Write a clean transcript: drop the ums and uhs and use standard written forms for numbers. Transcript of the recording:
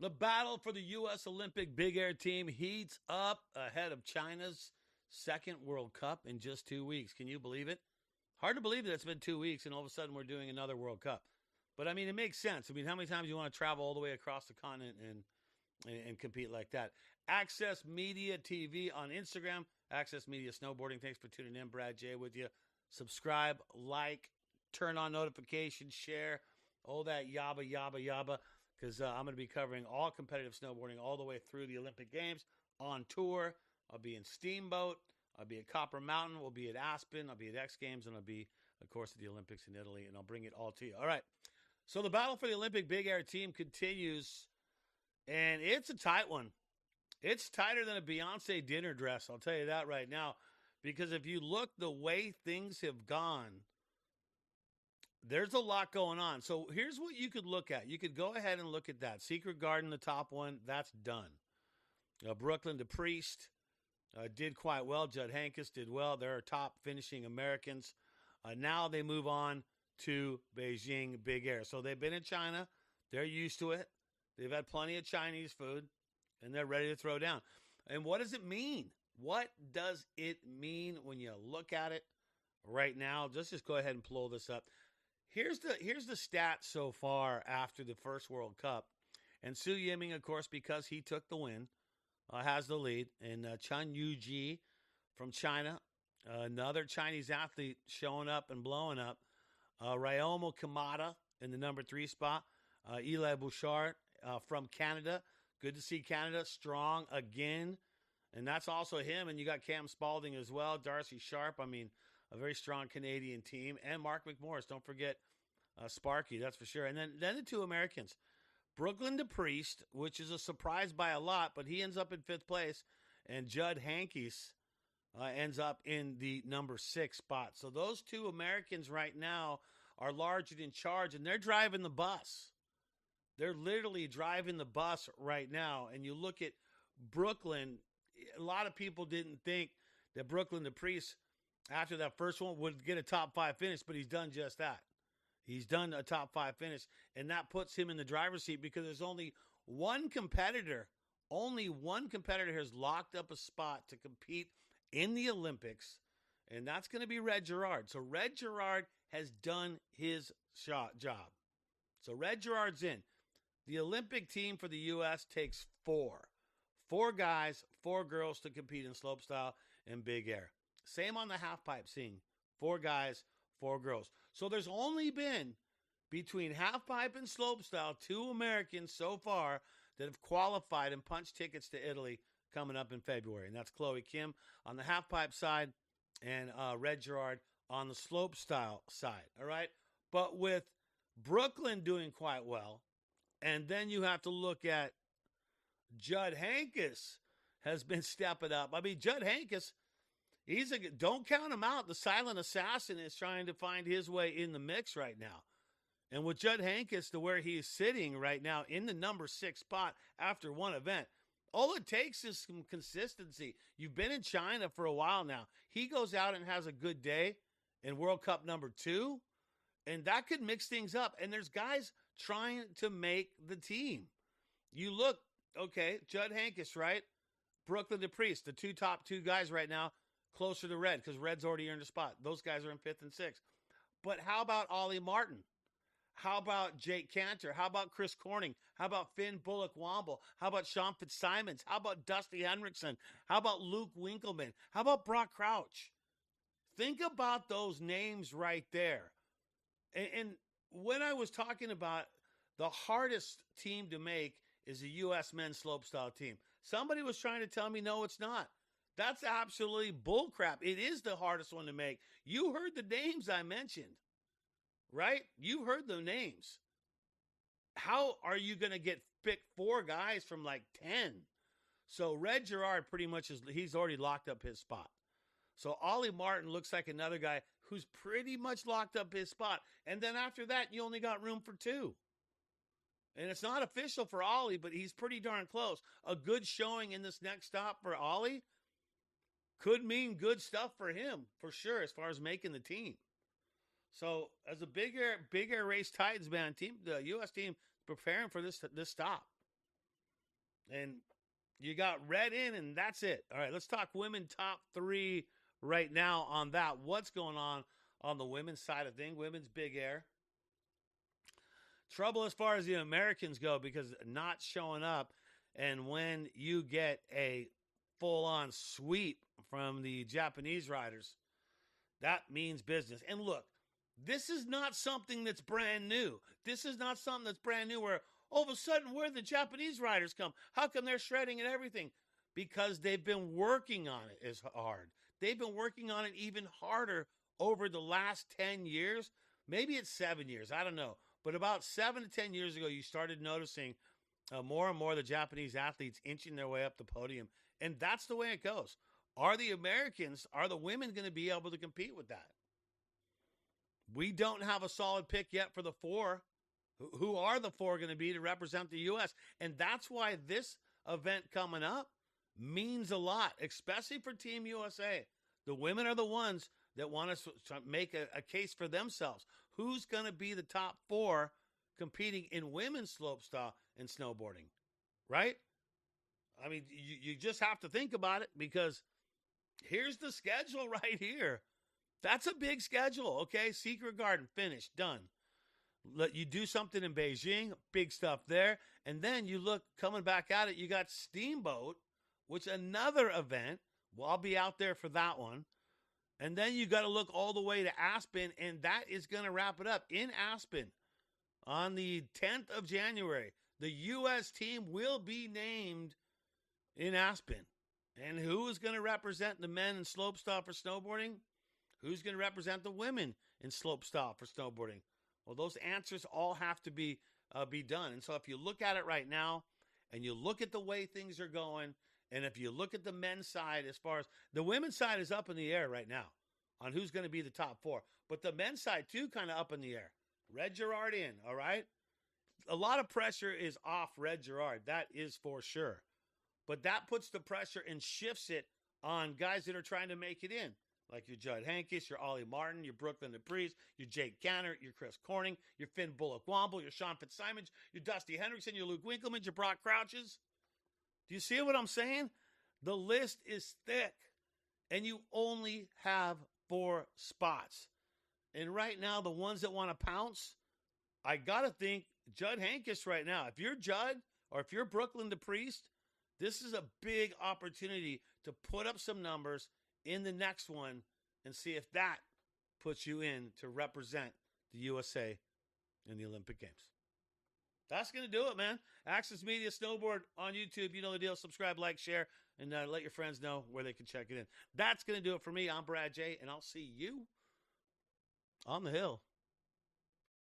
The battle for the U.S. Olympic Big Air team heats up ahead of China's second World Cup in just 2 weeks. Can you believe it? Hard to believe that it's been 2 weeks and all of a sudden we're doing another World Cup. But, I mean, it makes sense. I mean, how many times do you want to travel all the way across the continent and compete like that? Access Media TV on Instagram. Access Media Snowboarding. Thanks for tuning in. Brad J with you. Subscribe, like, turn on notifications, share, all that yabba, yabba, yabba. Because I'm going to be covering all competitive snowboarding all the way through the Olympic Games on tour. I'll be in Steamboat. I'll be at Copper Mountain. We'll be at Aspen. I'll be at X Games. And I'll be, of course, at the Olympics in Italy. And I'll bring it all to you. All right. So the battle for the Olympic Big Air team continues. And it's a tight one. It's tighter than a Beyonce dinner dress. I'll tell you that right now. Because if you look the way things have gone, there's a lot going on. So here's what you could look at. You could go ahead and look at that. Secret Garden, the top one, that's done. Brooklyn to Priest did quite well. Judd Hankus did well. They're our top finishing Americans. Now they move on to Beijing Big Air. So they've been in China. They're used to it. They've had plenty of Chinese food, and they're ready to throw down. And what does it mean? What does it mean when you look at it right now? Let's just go ahead and pull this up. Here's the stats so far after the first World Cup. And Su Yiming, of course, because he took the win, has the lead. And Chen Yuji from China, another Chinese athlete showing up and blowing up. Ryomo Kamada in the number 3 spot. Eli Bouchard from Canada. Good to see Canada strong again. And that's also him. And you got Cam Spalding as well. Darcy Sharp. I mean, a very strong Canadian team. And Mark McMorris. Don't forget Sparky, that's for sure. And then the 2 Americans. Brooklyn to Priest, which is a surprise by a lot, but he ends up in 5th place. And Judd Hankies ends up in the number 6 spot. So those 2 Americans right now are large and in charge, and they're driving the bus. They're literally driving the bus right now. And you look at Brooklyn, a lot of people didn't think that Brooklyn to Priest, after that first one, would get a top 5 finish, but he's done just that. He's done a top 5 finish, and that puts him in the driver's seat because there's only one competitor has locked up a spot to compete in the Olympics, and that's going to be Red Gerard. So Red Gerard has done his job. So Red Gerard's in. The Olympic team for the U.S. takes 4 guys, 4 girls to compete in slopestyle and big air. Same on the halfpipe scene. 4 guys, 4 girls. So there's only been, between halfpipe and slopestyle, 2 Americans so far that have qualified and punched tickets to Italy coming up in February. And that's Chloe Kim on the halfpipe side and Red Gerard on the slopestyle side. All right? But with Brooklyn doing quite well, and then you have to look at Judd Hankus has been stepping up. I mean, Judd Hankus, don't count him out. The silent assassin is trying to find his way in the mix right now. And with Judd Hankus to where he is sitting right now in the number 6 spot after one event, all it takes is some consistency. You've been in China for a while now. He goes out and has a good day in World Cup number 2, and that could mix things up. And there's guys trying to make the team. You look, okay, Judd Hankus, right? Brooklyn to Priest, the top two guys right now, closer to Red, because Red's already earned a spot. Those guys are in 5th and 6th. But how about Ollie Martin? How about Jake Cantor? How about Chris Corning? How about Finn Bullock-Womble? How about Sean Fitzsimons? How about Dusty Henriksen? How about Luke Winkleman? How about Brock Crouch? Think about those names right there. And when I was talking about the hardest team to make is the U.S. men's slopestyle team, somebody was trying to tell me, no, it's not. That's absolutely bullcrap. It is the hardest one to make. You heard the names I mentioned, right? You heard the names. How are you going to pick 4 guys from like 10? So Red Gerard pretty much he's already locked up his spot. So Ollie Martin looks like another guy who's pretty much locked up his spot. And then after that, you only got room for 2. And it's not official for Ollie, but he's pretty darn close. A good showing in this next stop for Ollie could mean good stuff for him, for sure, as far as making the team. So as a big air race Titans, man, the U.S. team preparing for this stop. And you got red in, and that's it. All right, let's talk women top 3 right now on that. What's going on the women's side of things? Women's big air. Trouble as far as the Americans go because not showing up, and when you get a full-on sweep from the Japanese riders, that means business. And look, this is not something that's brand new. This is not something that's brand new where all of a sudden where the Japanese riders come. How come they're shredding and everything? Because they've been working on it as hard. They've been working on it even harder over the last 10 years. Maybe it's 7 years. I don't know. But about 7 to 10 years ago, you started noticing more and more the Japanese athletes inching their way up the podium. And that's the way it goes. Are the women going to be able to compete with that? We don't have a solid pick yet for the 4. Who are the 4 going to be to represent the U.S.? And that's why this event coming up means a lot, especially for Team USA. The women are the ones that want to make a case for themselves. Who's going to be the top 4 competing in women's slopestyle and snowboarding, right? I mean, you just have to think about it because here's the schedule right here. That's a big schedule, okay? Secret Garden, finished, done. Let you do something in Beijing, big stuff there. And then you look, coming back at it, you got Steamboat, which is another event. Well, I'll be out there for that one. And then you got to look all the way to Aspen, and that is going to wrap it up. In Aspen, on the 10th of January, the U.S. team will be named in Aspen. And who is going to represent the men in slopestyle for snowboarding? Who's going to represent the women in slopestyle for snowboarding? Well, those answers all have to be done. And so if you look at it right now, and you look at the way things are going, and if you look at the men's side, as far as the women's side is up in the air right now on who's going to be the top 4. But the men's side, too, kind of up in the air. Red Gerard in, all right? A lot of pressure is off Red Gerard. That is for sure. But that puts the pressure and shifts it on guys that are trying to make it in, like your Judd Heynckes, your Ollie Martin, your Brooklyn DePriest, your Jake Canner, your Chris Corning, your Finn Bullock-Womble, your Shaun Fitzsimons, your Dusty Hendrickson, your Luke Winkleman, your Brock Crouches. Do you see what I'm saying? The list is thick, and you only have 4 spots. And right now, the ones that want to pounce, I got to think Judd Heynckes right now. If you're Judd or if you're Brooklyn DePriest, this is a big opportunity to put up some numbers in the next one and see if that puts you in to represent the USA in the Olympic Games. That's going to do it, man. Access Media Snowboard on YouTube. You know the deal. Subscribe, like, share, and let your friends know where they can check it in. That's going to do it for me. I'm Brad J., and I'll see you on the hill.